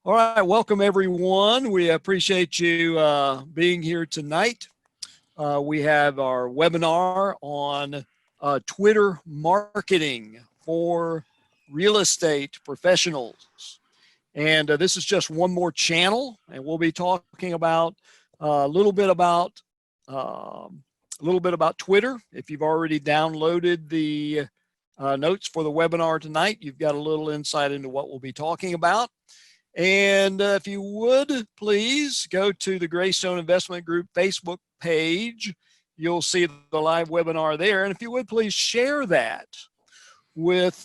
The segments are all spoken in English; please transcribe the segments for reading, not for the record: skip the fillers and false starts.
All right, welcome everyone. We appreciate you being here tonight. We have our webinar on Twitter marketing for real estate professionals. And this is just one more channel, and we'll be talking about a little bit about Twitter. If you've already downloaded the notes for the webinar tonight, you've got a little insight into what we'll be talking about. And if you would please go to the Greystone Investment Group Facebook page, you'll see the live webinar there. And if you would please share that with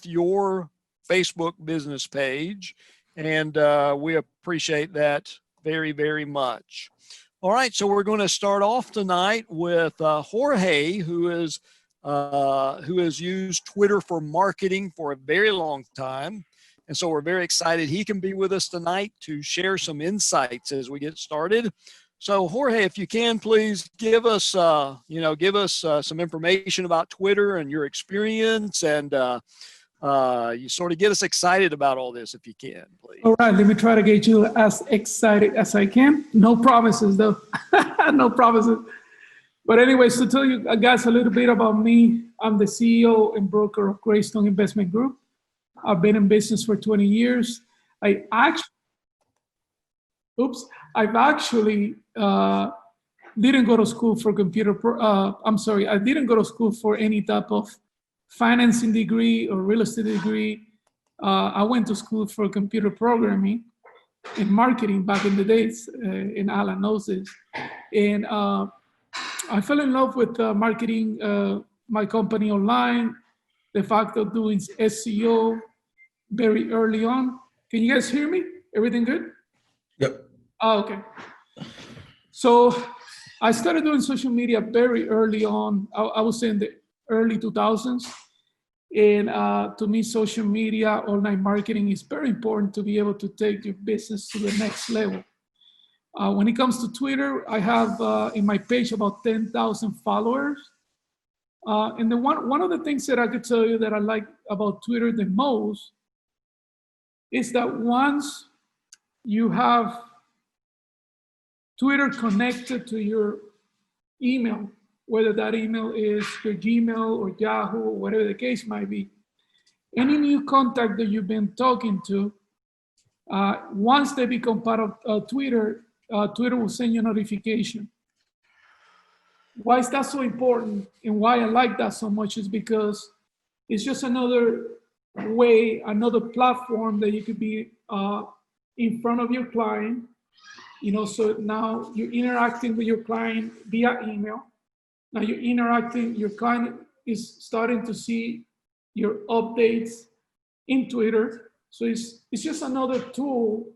your Facebook business page, and we appreciate that very, very much. All right, so we're going to start off tonight with Jorge, who has used Twitter for marketing for a very long time. And so we're very excited he can be with us tonight to share some insights as we get started. So Jorge, if you can, please give us, some information about Twitter and your experience, and you sort of get us excited about all this, if you can, please. All right, let me try to get you as excited as I can. No promises, though. No promises. But anyways, to tell you guys a little bit about me, I'm the CEO and broker of Greystone Investment Group. I've been in business for 20 years. I've actually didn't go to school for I didn't go to school for any type of financing degree or real estate degree. I went to school for computer programming and marketing back in the days, and Alan knows this. And I fell in love with marketing my company online, the fact of doing SEO very early on. Can you guys hear me? Everything good? Yep. Oh, okay. So I started doing social media very early on. I would say in the early 2000s. And to me, social media, online marketing is very important to be able to take your business to the next level. When it comes to Twitter, I have in my page about 10,000 followers. And then one of the things that I could tell you that I like about Twitter the most is that once you have Twitter connected to your email, whether that email is your Gmail or Yahoo, or whatever the case might be, any new contact that you've been talking to, once they become part of Twitter, Twitter will send you a notification. Why is that so important, and why I like that so much is because it's just another way, another platform that you could be in front of your client. So now you're interacting with your client via email. Now your client is starting to see your updates in Twitter. So it's just another tool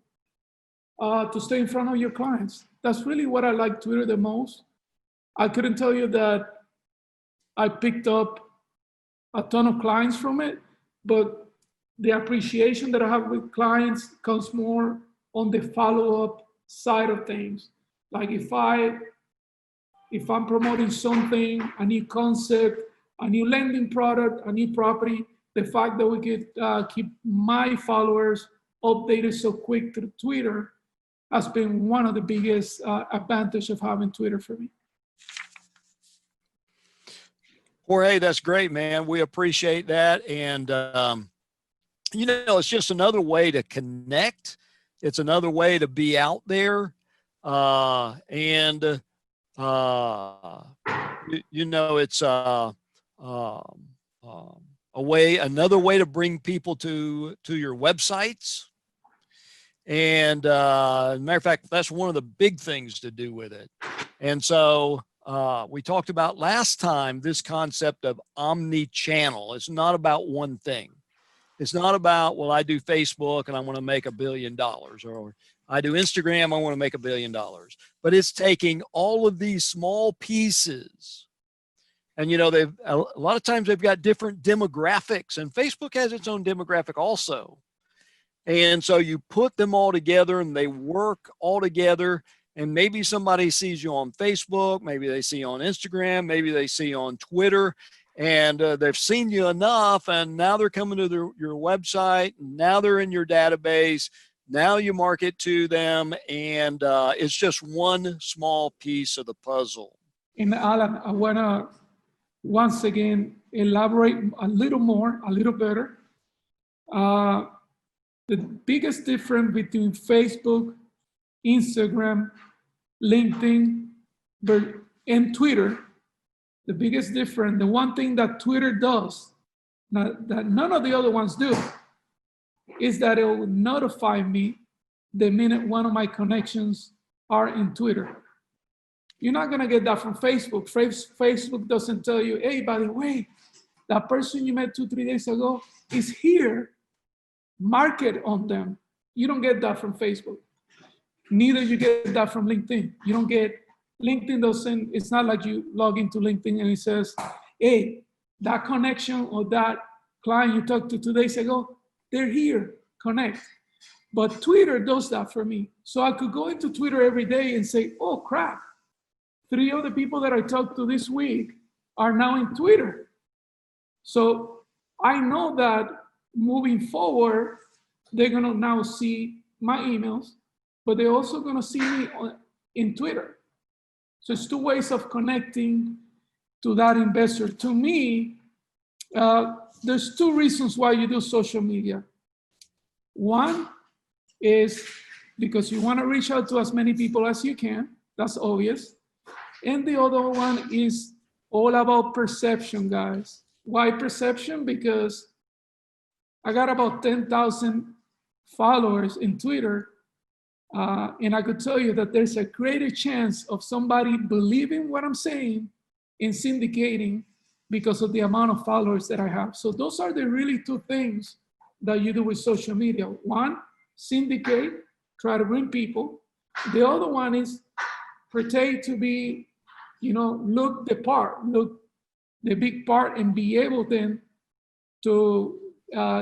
to stay in front of your clients. That's really what I like Twitter the most. I couldn't tell you that I picked up a ton of clients from it, but the appreciation that I have with clients comes more on the follow-up side of things. Like if I'm promoting something, a new concept, a new lending product, a new property, the fact that we could keep my followers updated so quick through Twitter has been one of the biggest advantages of having Twitter for me. Jorge, that's great, man. We appreciate that. And, it's just another way to connect. It's another way to be out there. It's another way to bring people to your websites. And as a matter of fact, that's one of the big things to do with it. And so we talked about last time this concept of omni-channel. It's not about one thing. It's not about, well, I do Facebook and I want to make $1 billion, or I do Instagram, I want to make $1 billion. But it's taking all of these small pieces, and they've a lot of times they've got different demographics, and Facebook has its own demographic also. And so you put them all together and they work all together. And maybe somebody sees you on Facebook, maybe they see you on Instagram, maybe they see you on Twitter, and they've seen you enough, and now they're coming to your website, and now they're in your database. Now you market to them, and it's just one small piece of the puzzle. And Alan, I want to once again elaborate a little more, a little better. The biggest difference between Facebook, Instagram, LinkedIn, and Twitter, the biggest difference, the one thing that Twitter does, that none of the other ones do, is that it will notify me the minute one of my connections are in Twitter. You're not gonna get that from Facebook. Facebook doesn't tell you, hey, by the way, that person you met 2-3 days ago is here. Mark it on them. You don't get that from Facebook. Neither you get that from LinkedIn. You don't get, LinkedIn doesn't, it's not like you log into LinkedIn and it says, hey, that connection or that client you talked to 2 days ago, they're here, connect. But Twitter does that for me. So I could go into Twitter every day and say, oh crap, 3 of the people that I talked to this week are now in Twitter. So I know that moving forward, they're gonna now see my emails, but they're also gonna see me in Twitter. So it's 2 ways of connecting to that investor. To me, there's 2 reasons why you do social media. One is because you wanna reach out to as many people as you can, that's obvious. And the other one is all about perception, guys. Why perception? Because I got about 10,000 followers in Twitter, and I could tell you that there's a greater chance of somebody believing what I'm saying and syndicating because of the amount of followers that I have. So those are the really 2 things that you do with social media. One, syndicate, try to bring people. The other one is pretend to be, look the part, look the big part, and be able then to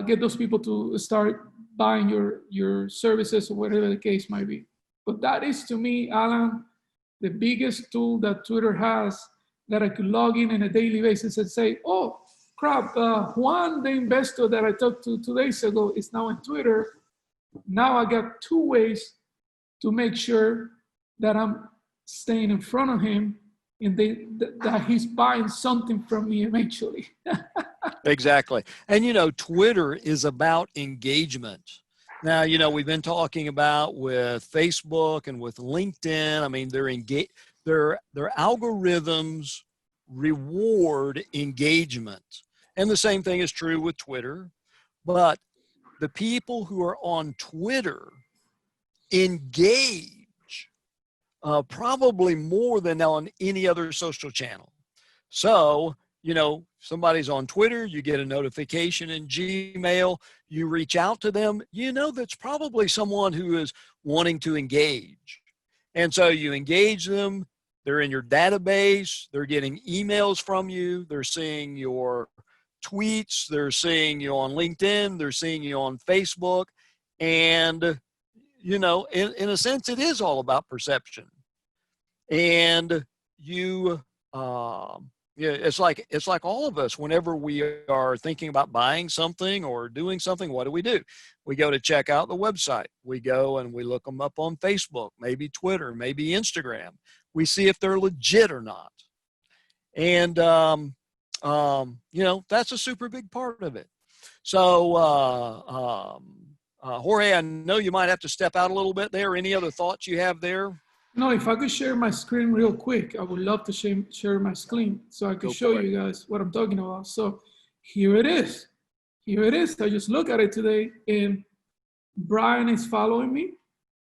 get those people to start buying your services or whatever the case might be. But that is, to me, Alan, the biggest tool that Twitter has that I could log in on a daily basis and say, oh, crap, Juan, the investor that I talked to 2 days ago is now on Twitter. Now I got 2 ways to make sure that I'm staying in front of him and that he's buying something from me eventually. Exactly. And, Twitter is about engagement. Now, we've been talking about with Facebook and with LinkedIn. I mean, their algorithms reward engagement. And the same thing is true with Twitter. But the people who are on Twitter engage probably more than on any other social channel. So, somebody's on Twitter, you get a notification in Gmail, you reach out to them, that's probably someone who is wanting to engage. And so you engage them, they're in your database, they're getting emails from you, they're seeing your tweets, they're seeing you on LinkedIn, they're seeing you on Facebook. And, in a sense, it is all about perception. And it's like all of us, whenever we are thinking about buying something or doing something, what do? We go to check out the website. We go and we look them up on Facebook, maybe Twitter, maybe Instagram. We see if they're legit or not. And, that's a super big part of it. So, Jorge, I know you might have to step out a little bit there. Any other thoughts you have there? No, if I could share my screen real quick, I would love to share my screen so I could show you guys what I'm talking about. So here it is. Here it is. I just look at it today and Brian is following me,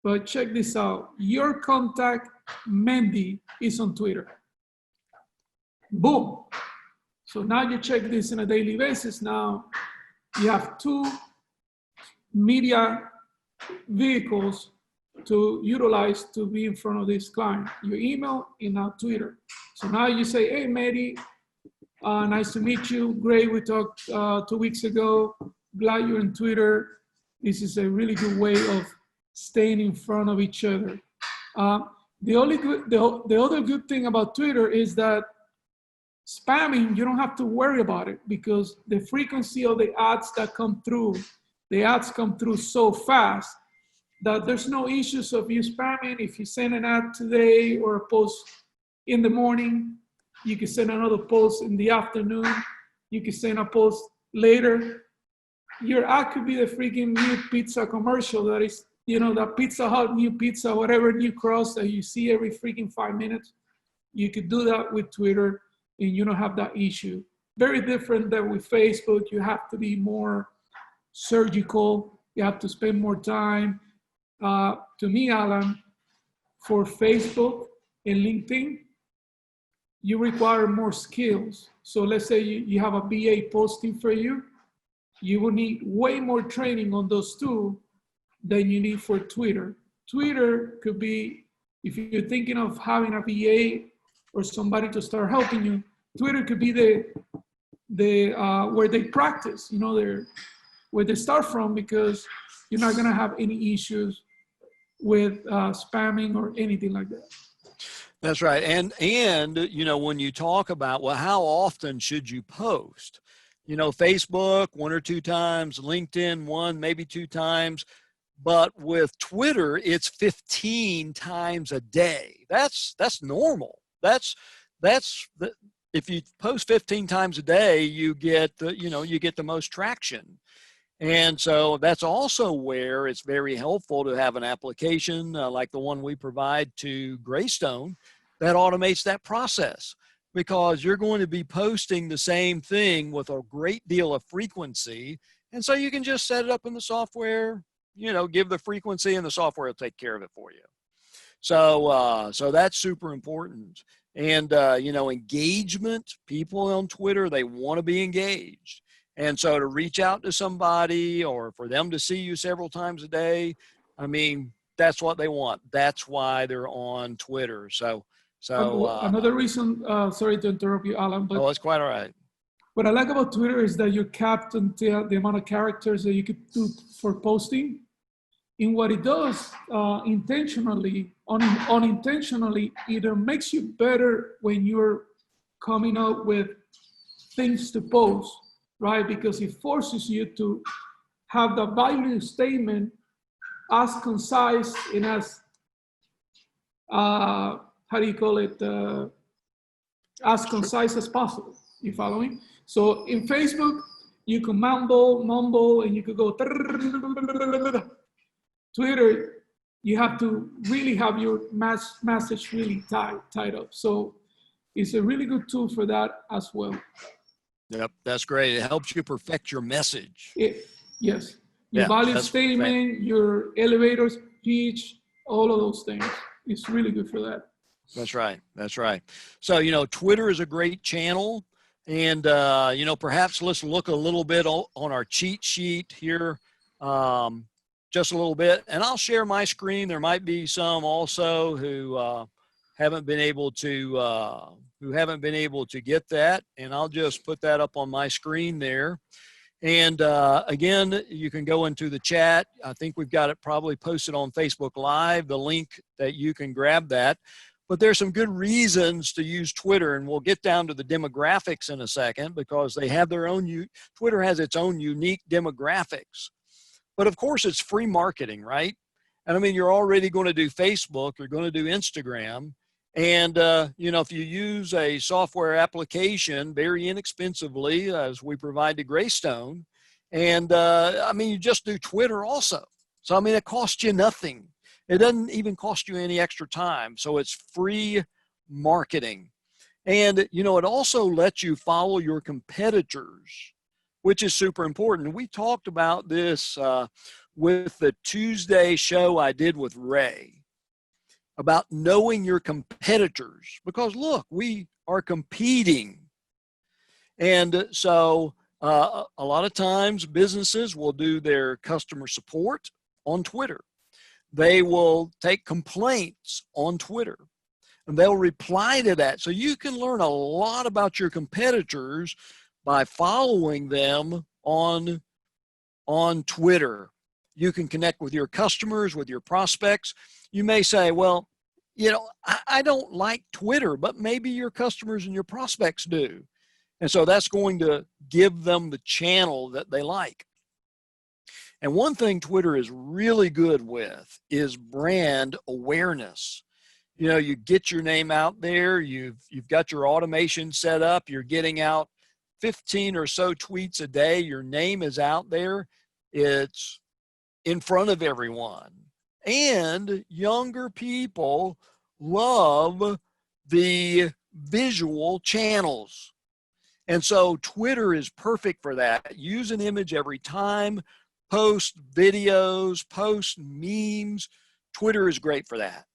but check this out. Your contact, Mandy, is on Twitter. Boom. So now you check this on a daily basis. Now you have 2 media vehicles to utilize to be in front of this client, your email and now Twitter. So now you say, hey, Mary, nice to meet you. Great, we talked 2 weeks ago. Glad you're in Twitter. This is a really good way of staying in front of each other. The other good thing about Twitter is that Spamming, you don't have to worry about it because the frequency of the ads that come through, the ads come through so fast that there's no issues of you spamming. If you send an ad today or a post in the morning, you can send another post in the afternoon, you can send a post later. Your ad could be the freaking new pizza commercial that is, you know, that Pizza Hut new pizza, whatever new cross that you see every freaking 5 minutes. You could do that with Twitter and you don't have that issue. Very different than with Facebook. You have to be more surgical. You have to spend more time. To me, Alan, for Facebook and LinkedIn, you require more skills. So let's say you have a BA posting for you. You will need way more training on those two than you need for Twitter. Twitter could be, if you're thinking of having a BA or somebody to start helping you, Twitter could be the where they practice, you know, where they start from, because you're not gonna have any issues with spamming or anything like that. That's right. And, you know, when you talk about, well, how often should you post? You know, Facebook 1 or 2 times, LinkedIn 1, maybe 2 times. But with Twitter, it's 15 times a day. That's normal. If you post 15 times a day, you get the most traction. And so that's also where it's very helpful to have an application like the one we provide to Greystone that automates that process, because you're going to be posting the same thing with a great deal of frequency. And so you can just set it up in the software, you know, give the frequency and the software will take care of it for you. So that's super important. And, you know, engagement, people on Twitter, they want to be engaged. And so to reach out to somebody or for them to see you several times a day, I mean, that's what they want. That's why they're on Twitter. So another reason, sorry to interrupt you, Alan, but it's quite all right. What I like about Twitter is that you're capped until the amount of characters that you could do for posting. And what it does intentionally, unintentionally, either makes you better when you're coming up with things to post, right? Because it forces you to have the value statement as concise and as, how do you call it, as concise as possible. You following? So in Facebook, you can mumble, and you could go. Twitter, you have to really have your message really tied up. So it's a really good tool for that as well. Yep, that's great. It helps you perfect your message. Yes. Your value statement, your elevator speech, all of those things. It's really good for that. That's right. That's right. So, you know, Twitter is a great channel. And, you know, perhaps let's look a little bit on our cheat sheet here, just a little bit. And I'll share my screen. There might be some also who haven't been able to get that. And I'll just put that up on my screen there. And again, you can go into the chat. I think we've got it probably posted on Facebook Live, the link that you can grab that. But there's some good reasons to use Twitter, and we'll get down to the demographics in a second, because they have their own, Twitter has its own unique demographics. But of course, it's free marketing, right? And I mean, you're already going to do Facebook, you're going to do Instagram. And, you know, if you use a software application very inexpensively, as we provide to Greystone, and I mean, you just do Twitter also. So, I mean, it costs you nothing. It doesn't even cost you any extra time. So it's free marketing. And, you know, it also lets you follow your competitors, which is super important. We talked about this with the Tuesday show I did with Ray about knowing your competitors, because look, we are competing. And so a lot of times businesses will do their customer support on Twitter. They will take complaints on Twitter and they'll reply to that. So you can learn a lot about your competitors by following them on Twitter. You can connect with your customers, with your prospects. You may say, well, you know, I don't like Twitter, but maybe your customers and your prospects do. And so that's going to give them the channel that they like. And one thing Twitter is really good with is brand awareness. You know, you get your name out there, you've got your automation set up, you're getting out 15 or so tweets a day, your name is out there, it's in front of everyone. And younger people love the visual channels. And so Twitter is perfect for that. Use an image every time, post videos, post memes. Twitter is great for that.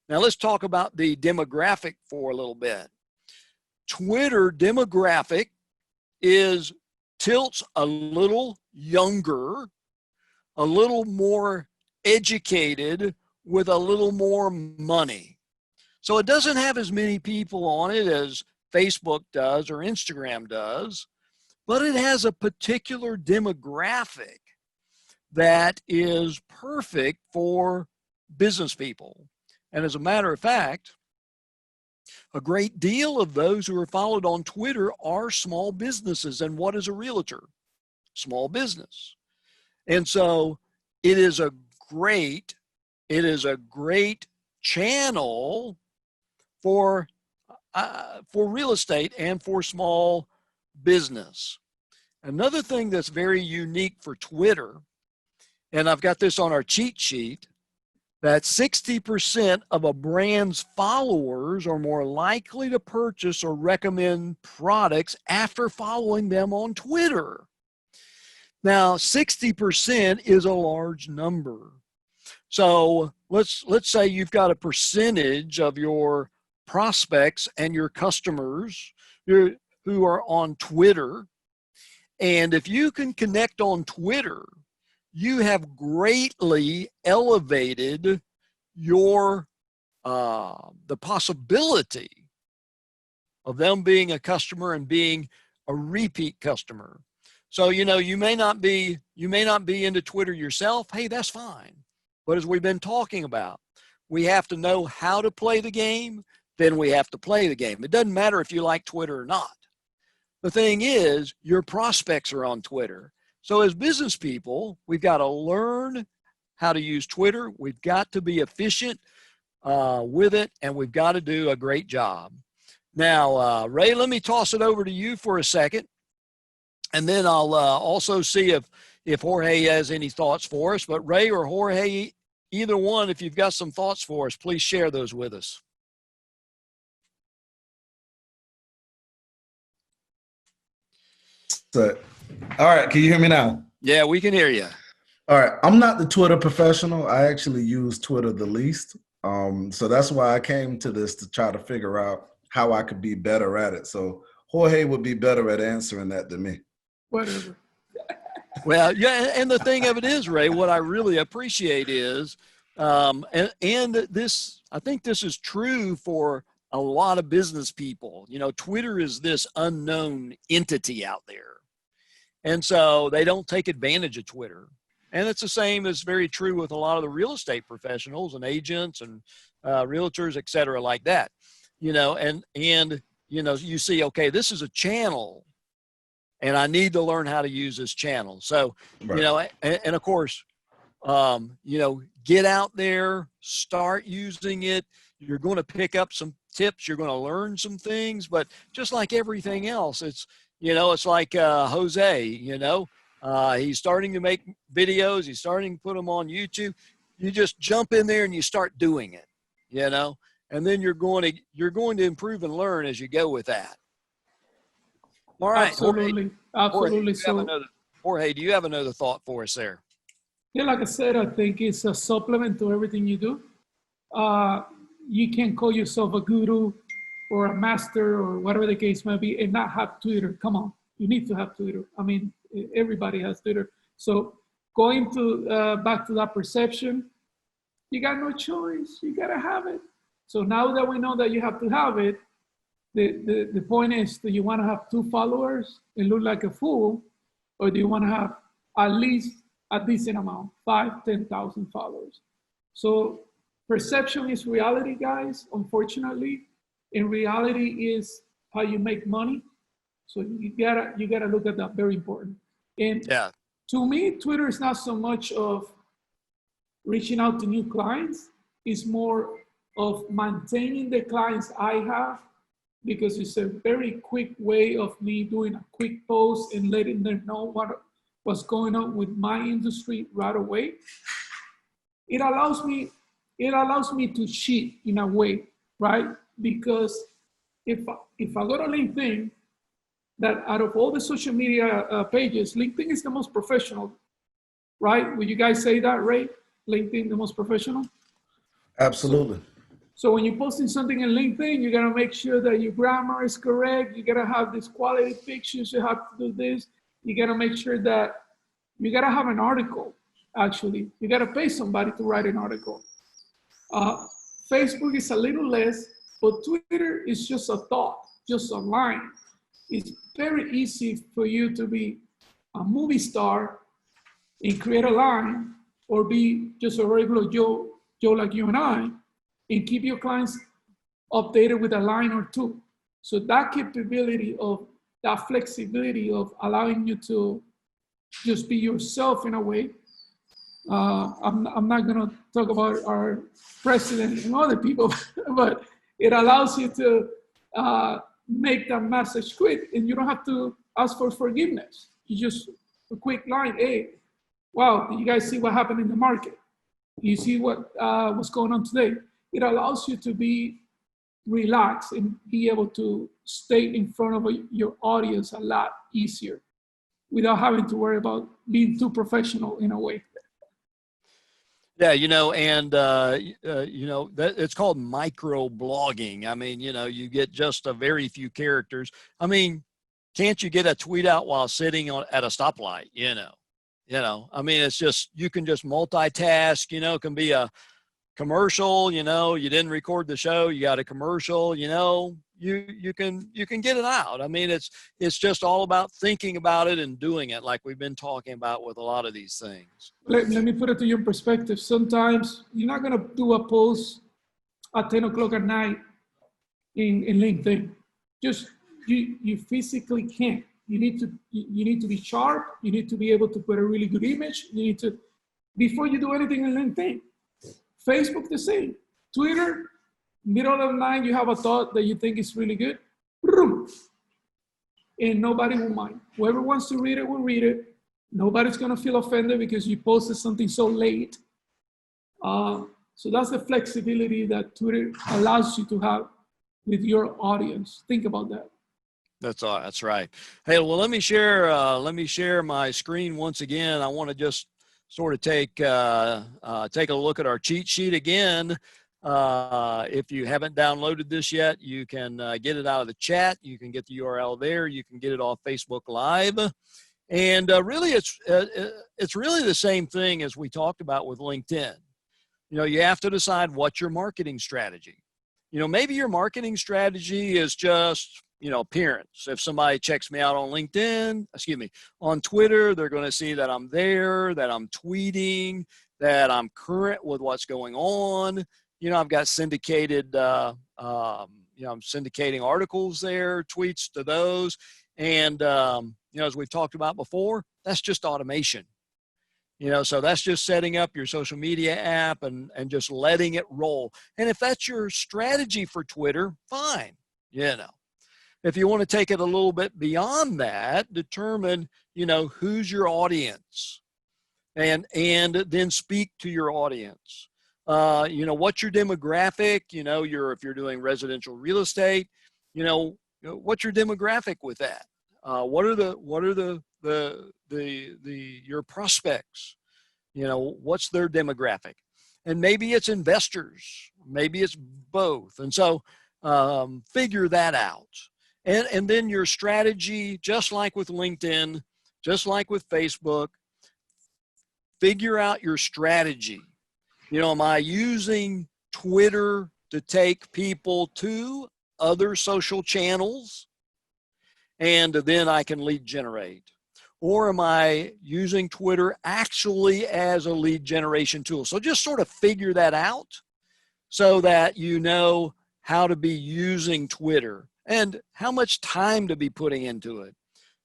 Now let's talk about the demographic for a little bit. Twitter demographic tilts a little younger, a little more educated, with a little more money. So it doesn't have as many people on it as Facebook does or Instagram does, but it has a particular demographic that is perfect for business people. And as a matter of fact, a great deal of those who are followed on Twitter are small businesses. And what is a realtor? Small business. And so it is a great channel for real estate and for small business. Another thing that's very unique for Twitter, and I've got this on our cheat sheet, that 60% of a brand's followers are more likely to purchase or recommend products after following them on Twitter. Now, 60% is a large number. So let's say you've got a percentage of your prospects and your customers who are on Twitter. And if you can connect on Twitter, you have greatly elevated your the possibility of them being a customer and being a repeat customer. So, you know, you may not be into Twitter yourself. Hey, that's fine. But as we've been talking about, we have to know how to play the game, then we have to play the game. It doesn't matter if you like Twitter or not. The thing is, your prospects are on Twitter. So as business people, we've got to learn how to use Twitter. We've got to be efficient with it, and we've got to do a great job. Now, Ray, let me toss it over to you for a second, and then I'll also see if Jorge has any thoughts for us. But Ray or Jorge, either one, if you've got some thoughts for us, please share those with us. So, all right, can you hear me now? Yeah, we can hear you. All right, I'm not the Twitter professional. I actually use Twitter the least. So that's why I came to this, to try to figure out how I could be better at it. So Jorge would be better at answering that than me. Whatever. Well, yeah, and the thing of it is, Ray, what I really appreciate is, and this, I think this is true for a lot of business people. You know, Twitter is this unknown entity out there. And so they don't take advantage of Twitter. And it's the same as very true with a lot of the real estate professionals and agents and realtors, et cetera, like that. You know, and you know, you see, okay, this is a channel, and I need to learn how to use this channel. So, right. You know, and of course, you know, get out there, start using it. You're going to pick up some tips. You're going to learn some things. But just like everything else, it's, you know, it's like Jose, you know, he's starting to make videos. He's starting to put them on YouTube. You just jump in there and you start doing it, you know, and then you're going to improve and learn as you go with that. All right. Absolutely. Absolutely. Jorge, do you have another thought for us there? Yeah, like I said, I think it's a supplement to everything you do. You can call yourself a guru or a master or whatever the case may be and not have Twitter. Come on, you need to have Twitter. I mean, everybody has Twitter. So going to back to that perception, you got no choice. You got to have it. So now that we know that you have to have it, the point is, do you want to have 2 followers and look like a fool, or do you want to have at least a decent amount, 5,000, 10,000 followers? So perception is reality, guys, unfortunately. And reality is how you make money. So you gotta look at that, very important. And Yeah. to me, Twitter is not so much of reaching out to new clients, it's more of maintaining the clients I have, because it's a very quick way of me doing a quick post and letting them know what's going on with my industry right away. It allows me to cheat in a way, right? Because if I go to LinkedIn, that out of all the social media pages, LinkedIn is the most professional, right? Would you guys say that, Ray? LinkedIn the most professional? Absolutely. So when you're posting something in LinkedIn, you gotta make sure that your grammar is correct. You gotta have these quality pictures. You have to do this. You gotta make sure that you gotta have an article. Actually, you gotta pay somebody to write an article. Facebook is a little less, but Twitter is just a thought, just a line. It's very easy for you to be a movie star and create a line, or be just a regular Joe like you and I, and keep your clients updated with a line or two. So that capability of that flexibility of allowing you to just be yourself in a way. I'm not going to talk about our president and other people, but it allows you to make that message quick, and you don't have to ask for forgiveness. You just a quick line, hey, wow, did you guys see what happened in the market? You see what's going on today? It allows you to be relaxed and be able to stay in front of your audience a lot easier without having to worry about being too professional in a way. Yeah, and that it's called micro blogging. I mean, you get just a very few characters. I mean, can't you get a tweet out while sitting at a stoplight? I mean, it's just, you can just multitask. It can be a commercial. You didn't record the show, you got a commercial. You can get it out. I mean, it's just all about thinking about it and doing it, like we've been talking about with a lot of these things. Let me put it to your perspective. Sometimes you're not going to do a post at 10 o'clock at night in LinkedIn. Just you physically can't. You need to be sharp. You need to be able to put a really good image. You need to, before you do anything in LinkedIn. Facebook the same. Twitter, middle of the night, you have a thought that you think is really good, and nobody will mind. Whoever wants to read it will read it. Nobody's going to feel offended because you posted something so late. So that's the flexibility that Twitter allows you to have with your audience. Think about that. That's right. Hey, well, let me share my screen once again. I want to just sort of take a look at our cheat sheet again. If you haven't downloaded this yet, you can get it out of the chat. You can get the URL there. You can get it off Facebook Live. And really, it's really the same thing as we talked about with LinkedIn. You have to decide what's your marketing strategy. Maybe your marketing strategy is just, appearance. If somebody checks me out on on Twitter, they're going to see that I'm there, that I'm tweeting, that I'm current with what's going on. I've got syndicated, I'm syndicating articles there, tweets to those. And, as we've talked about before, that's just automation. So that's just setting up your social media app and just letting it roll. And if that's your strategy for Twitter, fine. If you want to take it a little bit beyond that, determine, who's your audience, and then speak to your audience. What's your demographic? If you're doing residential real estate, what's your demographic with that? What are your prospects? What's their demographic? And maybe it's investors, maybe it's both. And so figure that out. And then your strategy, just like with LinkedIn, just like with Facebook, figure out your strategy. Am I using Twitter to take people to other social channels and then I can lead generate? Or am I using Twitter actually as a lead generation tool? So just sort of figure that out so that you know how to be using Twitter and how much time to be putting into it.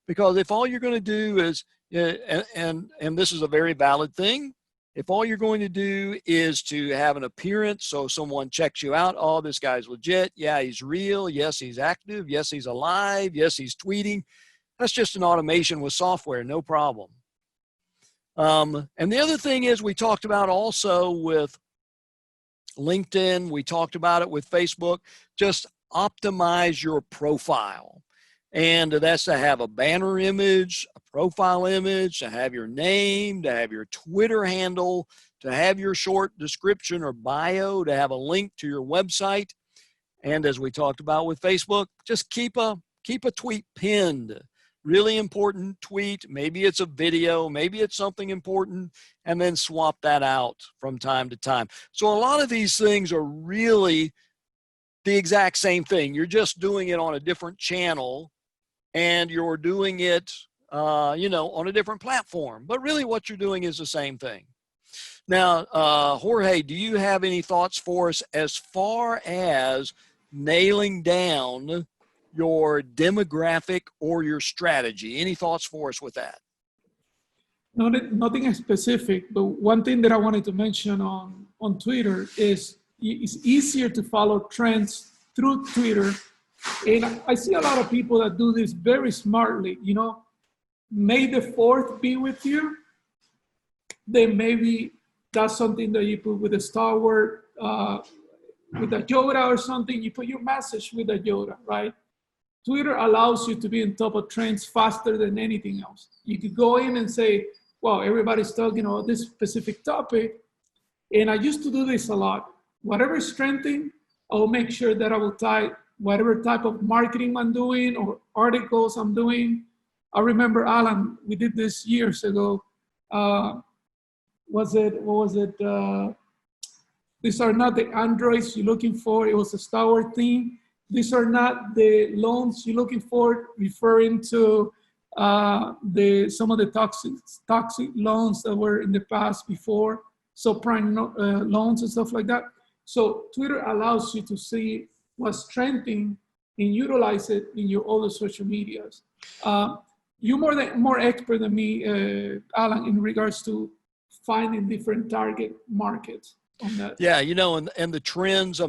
Because if all you're going to do is, and this is a very valid thing, if all you're going to do is to have an appearance so someone checks you out, oh, this guy's legit, yeah, he's real, yes, he's active, yes, he's alive, yes, he's tweeting, that's just an automation with software, no problem. And the other thing is we talked about also with LinkedIn, we talked about it with Facebook, just optimize your profile. And that's to have a banner image, a profile image, to have your name, to have your Twitter handle, to have your short description or bio, to have a link to your website. And as we talked about with Facebook, just keep a tweet pinned. Really important tweet. Maybe it's a video, maybe it's something important, and then swap that out from time to time. So a lot of these things are really the exact same thing. You're just doing it on a different channel, and you're doing it, on a different platform. But really what you're doing is the same thing. Now, Jorge, do you have any thoughts for us as far as nailing down your demographic or your strategy? Any thoughts for us with that? Nothing specific, but one thing that I wanted to mention on Twitter is it's easier to follow trends through Twitter. And I see a lot of people that do this very smartly. May the 4th be with you. Then maybe that's something that you put with a Star Wars, with a Yoda or something. You put your message with a Yoda, right? Twitter allows you to be on top of trends faster than anything else. You could go in and say, well, everybody's talking about this specific topic. And I used to do this a lot. Whatever is trending, I'll make sure that I will tie whatever type of marketing I'm doing or articles I'm doing. I remember, Alan, we did this years ago. What was it? These are not the androids you're looking for. It was a Star Wars theme. These are not the loans you're looking for, referring to some of the toxic loans that were in the past before, subprime loans and stuff like that. So Twitter allows you to see what's trending and utilize it in your other social medias. You're more expert than me, Alan, in regards to finding different target markets on that. Yeah, and the trends,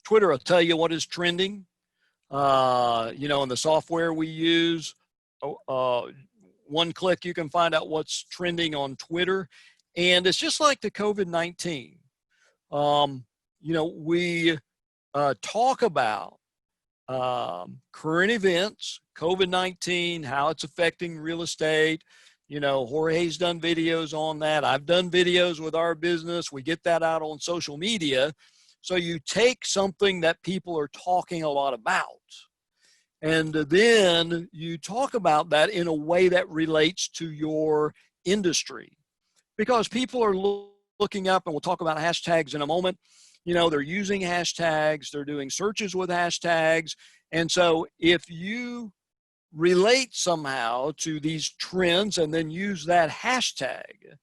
Twitter will tell you what is trending. In the software we use, one click, you can find out what's trending on Twitter. And it's just like the COVID-19. We talk about current events, COVID-19, how it's affecting real estate. Jorge's done videos on that. I've done videos with our business. We get that out on social media. So you take something that people are talking a lot about, and then you talk about that in a way that relates to your industry. Because people are looking up, and we'll talk about hashtags in a moment. They're using hashtags, they're doing searches with hashtags. And so if you relate somehow to these trends and then use that hashtag,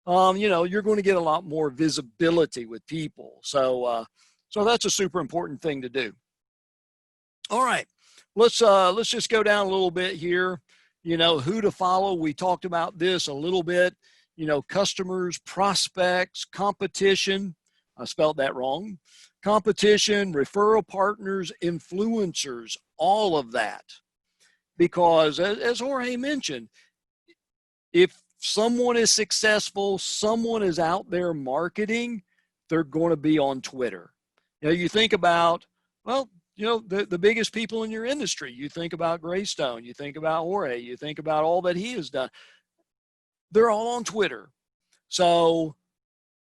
you're going to get a lot more visibility with people. So that's a super important thing to do. All right, let's just go down a little bit here. Who to follow. We talked about this a little bit. Customers, prospects, competition. I spelled that wrong. Competition, referral partners, influencers, all of that. Because as Jorge mentioned, if someone is successful, someone is out there marketing, they're going to be on Twitter. You think about, the biggest people in your industry. You think about Greystone, you think about Jorge, you think about all that he has done. They're all on Twitter. So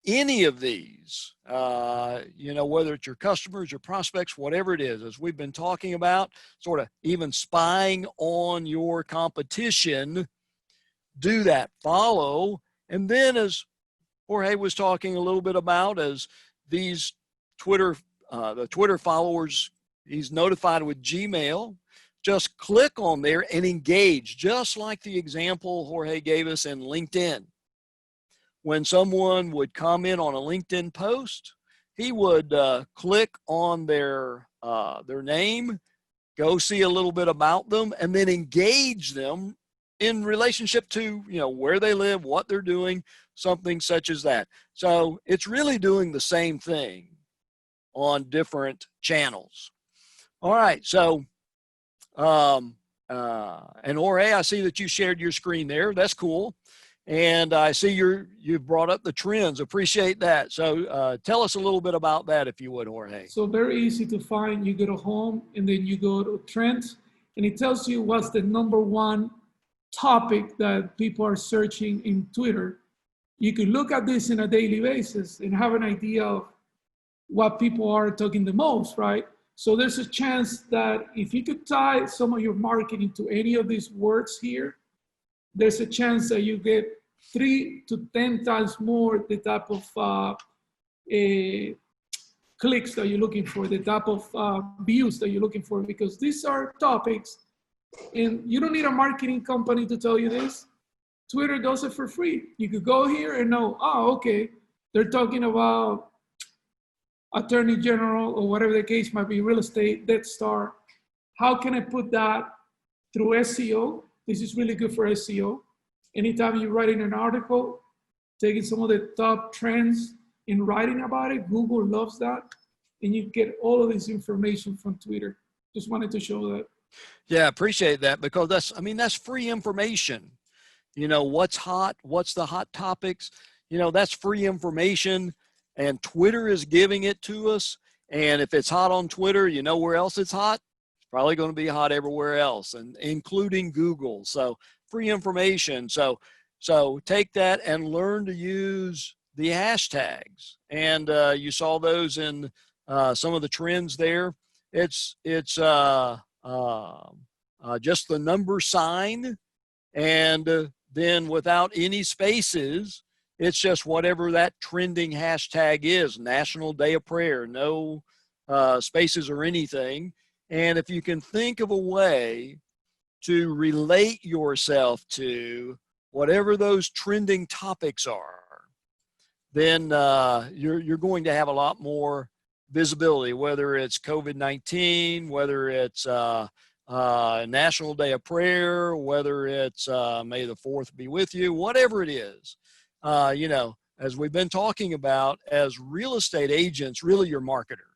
any of these, whether it's your customers, your prospects, whatever it is, as we've been talking about, sort of even spying on your competition, do that, follow. And then, as Jorge was talking a little bit about, as these the Twitter followers, he's notified with Gmail, just click on there and engage, just like the example Jorge gave us in LinkedIn. when someone would comment on a LinkedIn post, he would click on their name, go see a little bit about them, and then engage them in relationship to, you know, where they live, what they're doing, something such as that. So it's really doing the same thing on different channels. All right, so and Jorge, I see that you shared your screen there. That's cool. And I see you've brought up the trends. Appreciate that. So tell us a little bit about that, if you would, Jorge. So very easy to find. You go to home and then you go to trends, and it tells you what's the #1 topic that people are searching in Twitter. You can look at this on a daily basis and have an idea of what people are talking the most, right? So there's a chance that if you could tie some of your marketing to any of these words here, there's a chance that you get 3 to 10 times more the type of clicks that you're looking for, the type of views that you're looking for, because these are topics, and you don't need a marketing company to tell you this. Twitter does it for free. You could go here and know, oh, okay, they're talking about attorney general or whatever the case might be, real estate, Death Star. How can I put that through SEO? This is really good for SEO. Anytime you're writing an article, taking some of the top trends and writing about it, Google loves that. And you get all of this information from Twitter. Just wanted to show that. Yeah, appreciate that, because that's free information. You know, what's hot, what's the hot topics, you know, that's free information, and Twitter is giving it to us. And if it's hot on Twitter, you know where else it's hot? It's probably going to be hot everywhere else, and including Google. So free information. So take that and learn to use the hashtags. And you saw those in some of the trends there. It's just the number sign, and then without any spaces, it's just whatever that trending hashtag is. National Day of Prayer, no spaces or anything. And if you can think of a way to relate yourself to whatever those trending topics are, then you're going to have a lot more visibility, whether it's COVID-19, whether it's National Day of Prayer, whether it's May the 4th be with you, whatever it is. You know, as we've been talking about, as real estate agents, really you're marketers.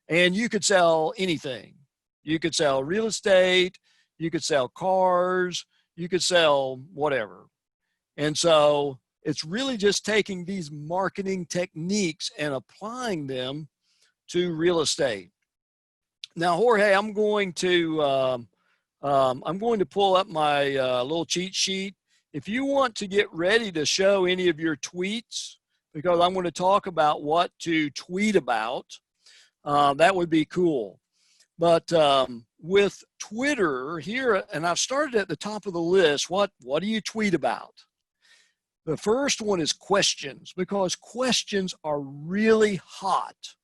And you could sell anything. You could sell real estate, you could sell cars, you could sell whatever. And so it's really just taking these marketing techniques and applying them to real estate. Now, Jorge, I'm going to pull up my little cheat sheet. If you want to get ready to show any of your tweets, because I'm going to talk about what to tweet about, that would be cool. But with Twitter here, and I've started at the top of the list, what do you tweet about? The first one is questions, because questions are really hot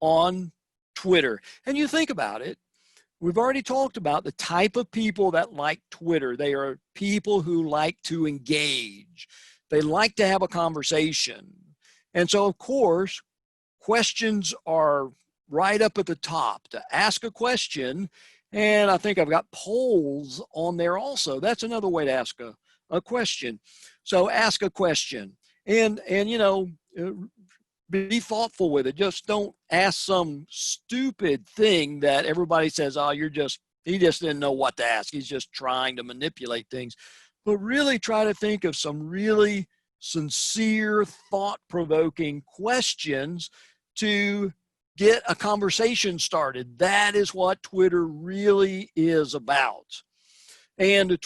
on Twitter. And you think about it, we've already talked about the type of people that like Twitter. They are people who like to engage. They like to have a conversation. And so, of course, questions are right up at the top. To ask a question, and I think I've got polls on there also. That's another way to ask a question. So ask a question, and you know, be thoughtful with it. Just don't ask some stupid thing that everybody says, oh, he just didn't know what to ask. He's just trying to manipulate things. But really try to think of some really sincere, thought-provoking questions to get a conversation started. That is what Twitter really is about. And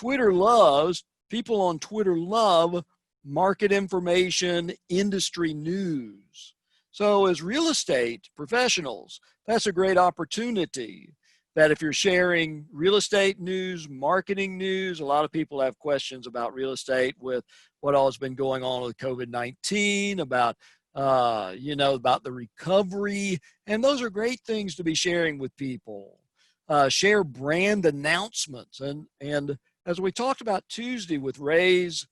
people on Twitter love market information, industry news. So as real estate professionals, that's a great opportunity that if you're sharing real estate news, marketing news, a lot of people have questions about real estate with what all has been going on with COVID-19, about about the recovery. And those are great things to be sharing with people. Share brand announcements. And as we talked about Tuesday with Ray's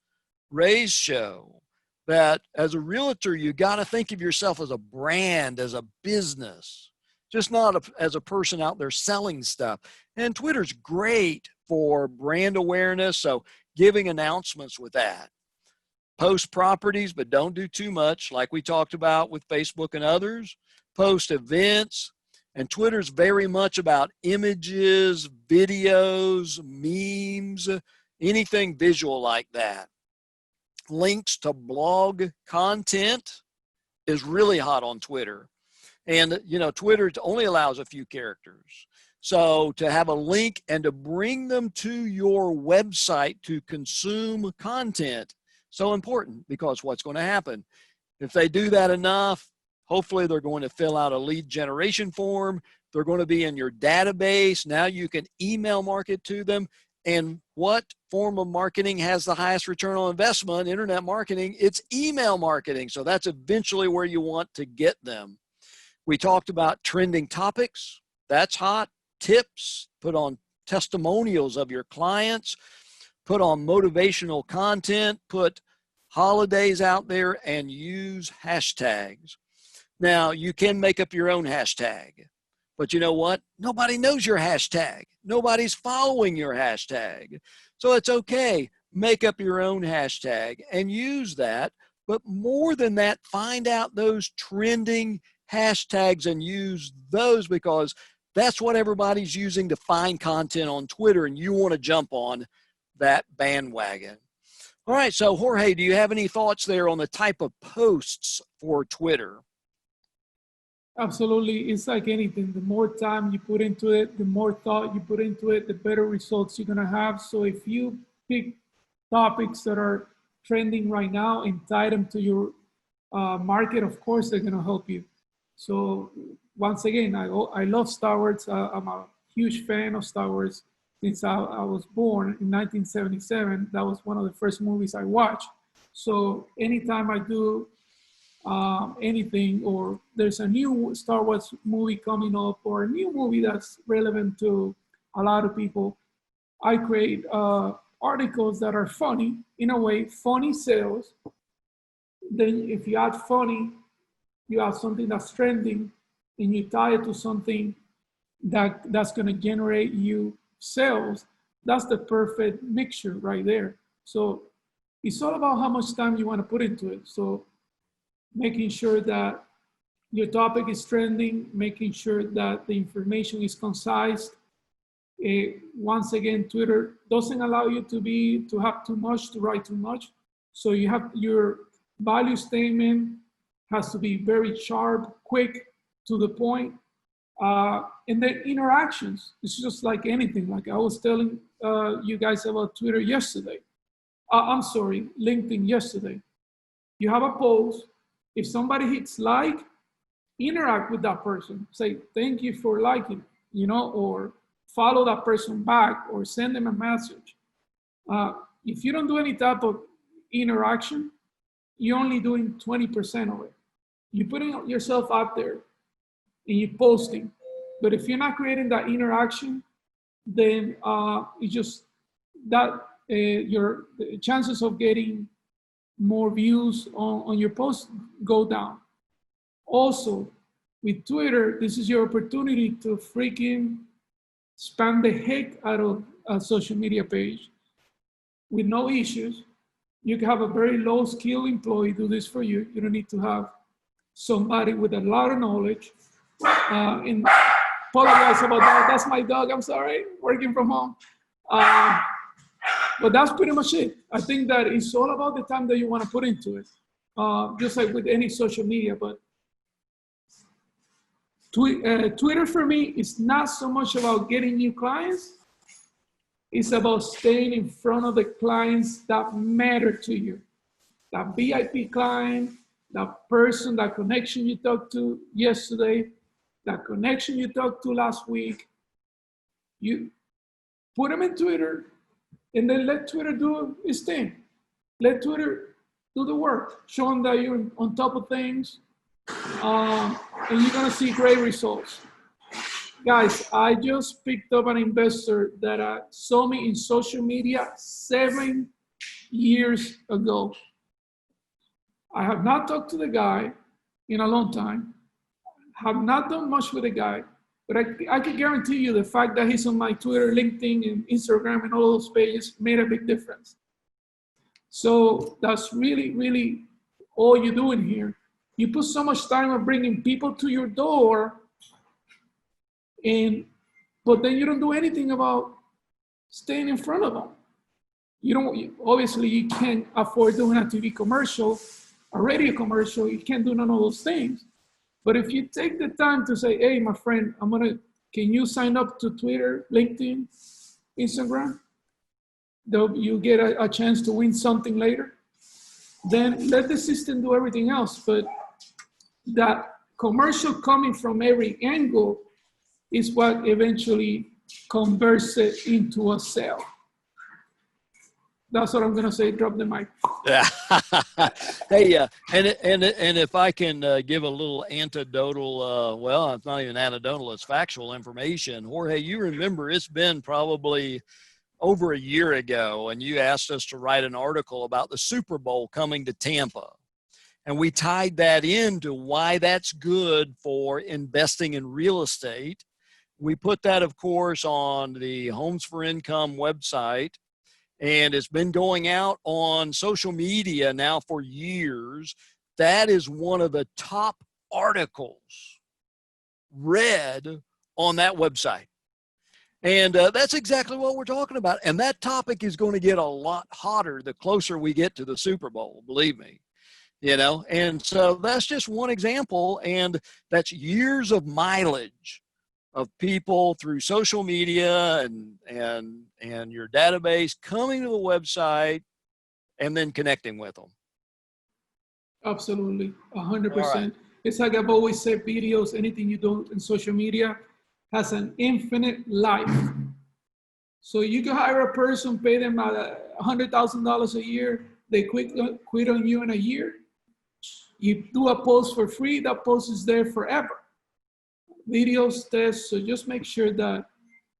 Ray's show, that as a realtor, you got to think of yourself as a brand, as a business, just not as a person out there selling stuff. And Twitter's great for brand awareness. So giving announcements with that. Post properties, but don't do too much, like we talked about with Facebook and others. Post events. And Twitter's very much about images, videos, memes, anything visual like that. Links to blog content is really hot on Twitter. And, you know, Twitter only allows a few characters. So to have a link and to bring them to your website to consume content, so important, because what's going to happen? If they do that enough, hopefully they're going to fill out a lead generation form. They're going to be in your database. Now you can email market to them. And what form of marketing has the highest return on investment? Internet marketing. It's email marketing. So that's eventually where you want to get them. We talked about trending topics. That's hot. Tips, put on testimonials of your clients, put on motivational content, put holidays out there, and use hashtags. Now, you can make up your own hashtag, but you know what? Nobody knows your hashtag. Nobody's following your hashtag. So it's okay. Make up your own hashtag and use that. But more than that, find out those trending hashtags and use those, because that's what everybody's using to find content on Twitter, and you want to jump on that bandwagon. All right, so Jorge, do you have any thoughts there on the type of posts for Twitter? Absolutely. It's like anything. The more time you put into it, the more thought you put into it, the better results you're going to have. So if you pick topics that are trending right now and tie them to your market, of course, they're going to help you. So once again, I love Star Wars. I'm a huge fan of Star Wars since I was born in 1977. That was one of the first movies I watched. So anytime I do anything, or there's a new Star Wars movie coming up, or a new movie that's relevant to a lot of people, I create articles that are funny. In a way, funny sales. Then if you add funny, you have something that's trending, and you tie it to something that's going to generate you sales. That's the perfect mixture right there. So it's all about how much time you want to put into it. So making sure that your topic is trending, making sure that the information is concise. Once again, Twitter doesn't allow you to have too much, to write too much. So you have your value statement has to be very sharp, quick, to the point. And then interactions, it's just like anything. Like I was telling you guys about Twitter yesterday. LinkedIn yesterday. You have a post. If somebody hits like, interact with that person. Say, thank you for liking, or follow that person back, or send them a message. If you don't do any type of interaction, you're only doing 20% of it. You're putting yourself out there and you're posting. But if you're not creating that interaction, then it's just that the chances of getting more views on your post go down. Also, with Twitter, this is your opportunity to freaking spam the heck out of a social media page with no issues. You can have a very low skill employee do this for you. You don't need to have somebody with a lot of knowledge. And apologize about that. That's my dog. I'm sorry, working from home. But that's pretty much it. I think that it's all about the time that you want to put into it, just like with any social media. But Twitter for me is not so much about getting new clients. It's about staying in front of the clients that matter to you. That VIP client, that person, that connection you talked to yesterday, that connection you talked to last week. You put them in Twitter, and then let Twitter do its thing. Let Twitter do the work. Show them that you're on top of things, and you're gonna see great results. Guys, I just picked up an investor that saw me in social media 7 years ago. I have not talked to the guy in a long time, have not done much with the guy, but I can guarantee you the fact that he's on my Twitter, LinkedIn, and Instagram and all those pages made a big difference. So that's really, really all you're doing here. You put so much time on bringing people to your door, but then you don't do anything about staying in front of them. Obviously you can't afford doing a TV commercial, a radio commercial, you can't do none of those things. But if you take the time to say, hey, my friend, can you sign up to Twitter, LinkedIn, Instagram? You get a chance to win something later. Then let the system do everything else. But that commercial coming from every angle is what eventually converts it into a sale. That's what I'm gonna say. Drop the mic. Yeah. Hey, and if I can give a little anecdotal, well, it's not even anecdotal, it's factual information. Jorge, you remember it's been probably over a year ago, and you asked us to write an article about the Super Bowl coming to Tampa. And we tied that into why that's good for investing in real estate. We put that, of course, on the Homes for Income website. And it's been going out on social media now for years. That is one of the top articles read on that website. And that's exactly what we're talking about. And that topic is going to get a lot hotter the closer we get to the Super Bowl, believe me. And so that's just one example. And that's years of mileage of people through social media and your database coming to the website and then connecting with them. Absolutely, 100%. Right. It's like I've always said, videos, anything you do in social media has an infinite life. So you can hire a person, pay them $100,000 a year, they quit on you in a year. You do a post for free, that post is there forever. Videos, tests, so just make sure that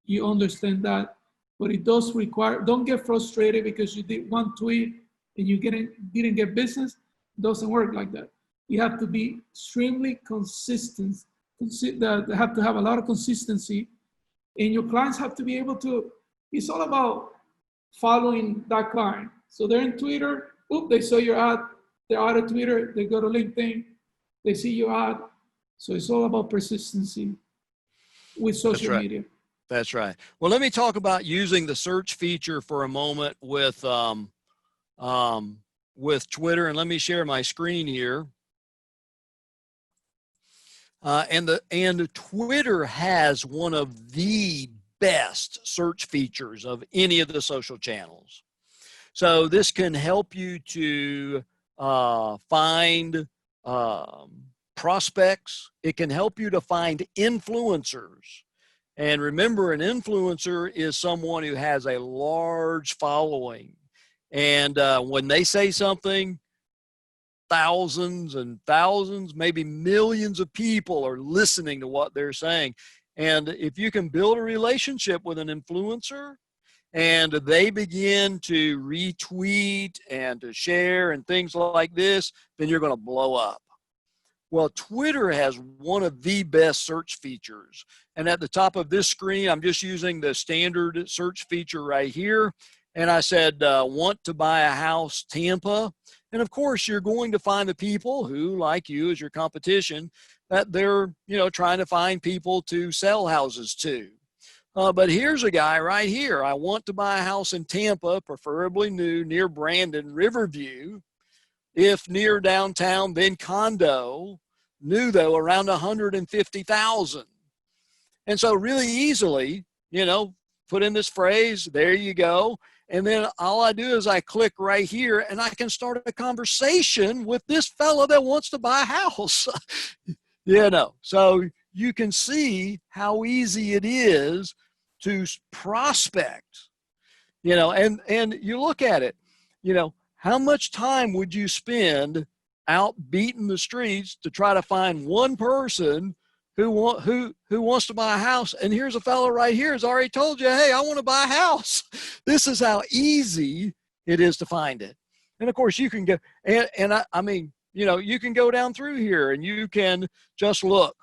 you understand that. But it does require, don't get frustrated because you did one tweet and you didn't get business. It doesn't work like that. You have to be extremely consistent. Have to have a lot of consistency, and your clients have to be able to, it's all about following that client. So they're in Twitter, they saw your ad, they're out of Twitter, they go to LinkedIn, they see your ad. So it's all about persistency with social media. That's right. Well, let me talk about using the search feature for a moment with Twitter, and let me share my screen here. And Twitter has one of the best search features of any of the social channels. So this can help you to find prospects. It can help you to find influencers. And remember, an influencer is someone who has a large following. And when they say something, thousands and thousands, maybe millions of people are listening to what they're saying. And if you can build a relationship with an influencer and they begin to retweet and to share and things like this, then you're going to blow up. Well, Twitter has one of the best search features. And at the top of this screen, I'm just using the standard search feature right here. And I said, want to buy a house, Tampa. And of course, you're going to find the people who, like you, as your competition, that they're, trying to find people to sell houses to. But here's a guy right here. I want to buy a house in Tampa, preferably new, near Brandon, Riverview. If near downtown, then condo. New though, around 150,000. And so really easily, put in this phrase, there you go. And then all I do is I click right here and I can start a conversation with this fella that wants to buy a house. So you can see how easy it is to prospect, and you look at it, how much time would you spend out beating the streets to try to find one person who wants to buy a house? And here's a fellow right here who's already told you, hey, I want to buy a house. This is how easy it is to find it. And of course you can go, and I mean, you know, you can go down through here and you can just look.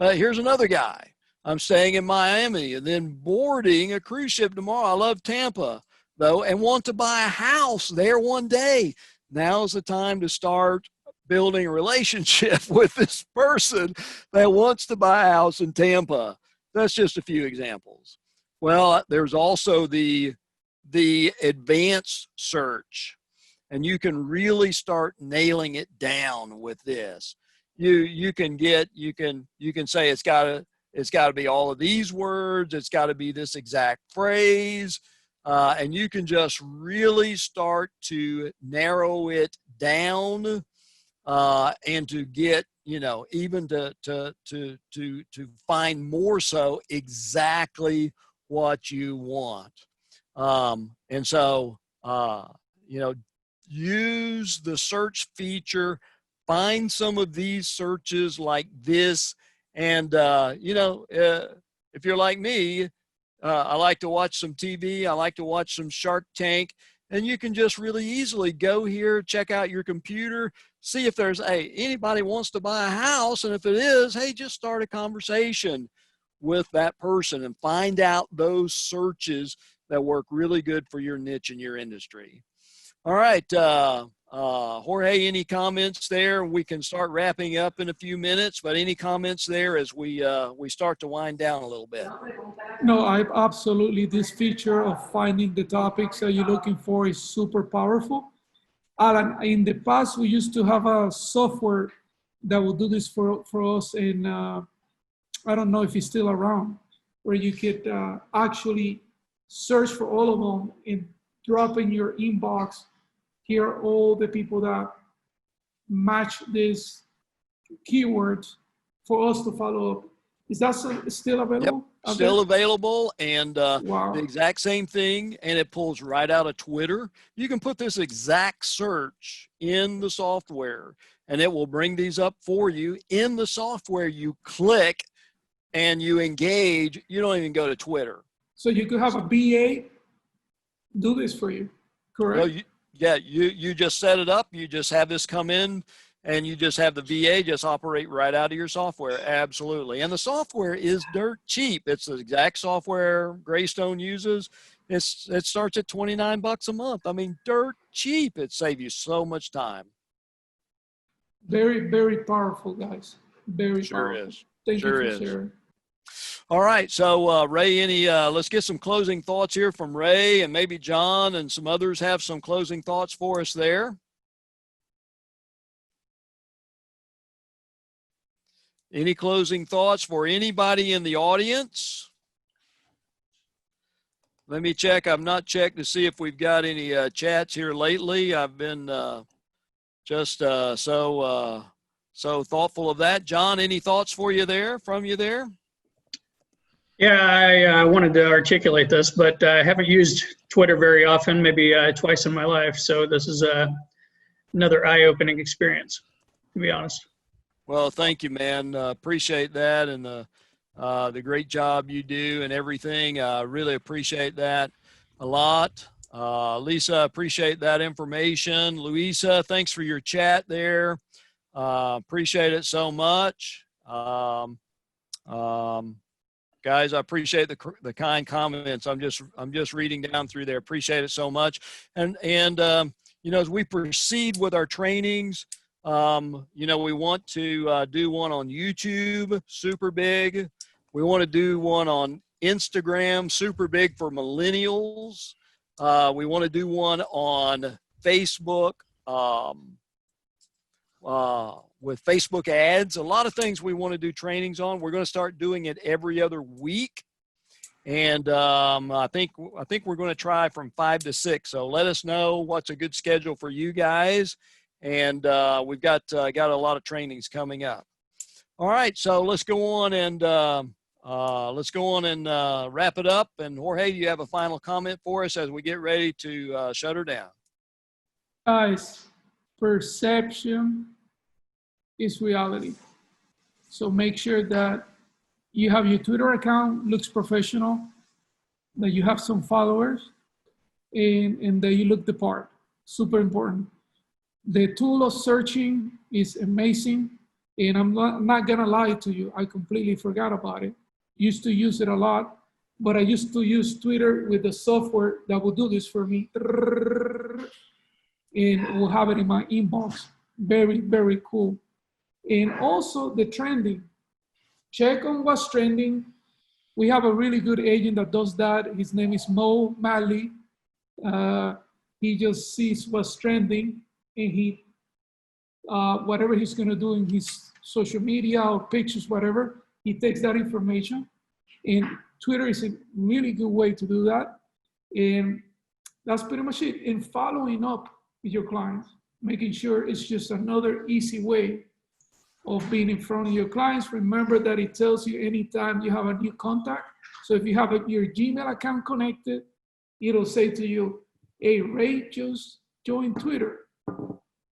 Here's another guy. I'm staying in Miami and then boarding a cruise ship tomorrow. I love Tampa though, and want to buy a house there one day. Now's the time to start building a relationship with this person that wants to buy a house in Tampa. That's just a few examples. Well, there's also the advanced search, and you can really start nailing it down with this. You can say it's got to be all of these words. It's got to be this exact phrase. And you can just really start to narrow it down and to get, you know, even to find more so exactly what you want. And so, you know, use the search feature, find some of these searches like this. And, you know, if you're like me, I like to watch some TV. I like to watch some Shark Tank. And you can just really easily go here, check out your computer, see if there's, hey, anybody wants to buy a house. And if it is, hey, just start a conversation with that person and find out those searches that work really good for your niche and your industry. All right. Jorge, any comments there? We can start wrapping up in a few minutes, but any comments there as we start to wind down a little bit? No, I absolutely. This feature of finding the topics that you're looking for is super powerful. Alan, in the past, we used to have a software that would do this for us, and I don't know if it's still around, where you could actually search for all of them and drop in your inbox. Here are all the people that match these keywords for us to follow up. Is that still available? Yep, still available, and wow. The exact same thing, and it pulls right out of Twitter. You can put this exact search in the software, and it will bring these up for you. In the software, you click and you engage. You don't even go to Twitter. So you could have a BA do this for you, correct? No, you just set it up. You just have this come in, and you just have the VA just operate right out of your software. Absolutely. And the software is dirt cheap. It's the exact software Greystone uses. It starts at $29 a month. I mean, dirt cheap. It saves you so much time. Very, very powerful, guys. Very sure powerful. Is. Thank sure you for is. sharing. All right. So Ray, let's get some closing thoughts here from Ray, and maybe John and some others have some closing thoughts for us there. Any closing thoughts for anybody in the audience? Let me check. I've not checked to see if we've got any chats here lately. I've been just so thoughtful of that. John, any thoughts from you there? Yeah, I wanted to articulate this, but I haven't used Twitter very often, maybe twice in my life. So this is another eye-opening experience, to be honest. Well, thank you, man. Appreciate that, and the great job you do and everything. Really appreciate that a lot. Lisa, appreciate that information. Luisa, thanks for your chat there. Appreciate it so much. Guys, I appreciate the kind comments. I'm just reading down through there. Appreciate it so much. And you know, as we proceed with our trainings, you know, we want to do one on YouTube, super big. We want to do one on Instagram, super big for millennials. We want to do one on Facebook, with Facebook ads. A lot of things we want to do trainings on. We're going to start doing it every other week. And I think we're going to try from 5 to 6. So let us know what's a good schedule for you guys. And we've got a lot of trainings coming up. All right, so let's go on and wrap it up. And Jorge, you have a final comment for us as we get ready to shut her down. Guys, perception is reality. So make sure that you have your Twitter account, looks professional. that you have some followers, and that you look the part. Super important. The tool of searching is amazing. And I'm not gonna lie to you, I completely forgot about it. Used to use it a lot, but I used to use Twitter with the software that will do this for me. And we'll have it in my inbox. Very, very cool. And also the trending. Check on what's trending. We have a really good agent that does that. His name is Mo Malley. He just sees what's trending, and he, whatever he's gonna do in his social media or pictures, whatever, he takes that information. And Twitter is a really good way to do that. And that's pretty much it. And following up with your clients, making sure it's just another easy way of being in front of your clients. Remember that it tells you anytime you have a new contact. So if you have your Gmail account connected, it'll say to you, hey, Ray just joined Twitter.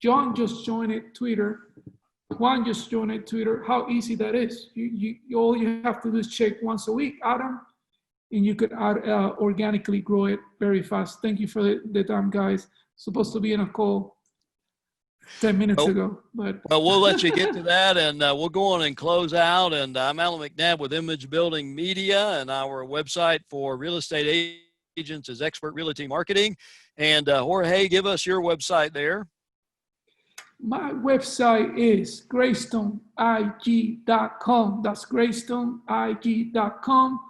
John just joined Twitter. Juan just joined Twitter. How easy that is. All you have to do is check once a week, add them, and you could organically grow it very fast. Thank you for the time, guys. Supposed to be in a call 10 minutes ago, but well, we'll let you get to that, and we'll go on and close out. And I'm Alan McNabb with Image Building Media, and our website for real estate agents is Expert Realty Marketing. And Jorge, give us your website there. my website is greystoneig.com. That's greystoneig.com.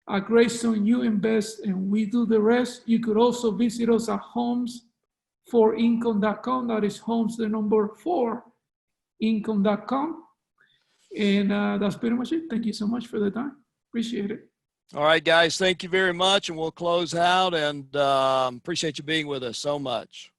At Greystone, you invest and we do the rest. You could also visit us at homes4income.com. That is homes, the number 4, income.com. And that's pretty much it. Thank you so much for the time. Appreciate it. All right, guys, thank you very much. And we'll close out, and appreciate you being with us so much.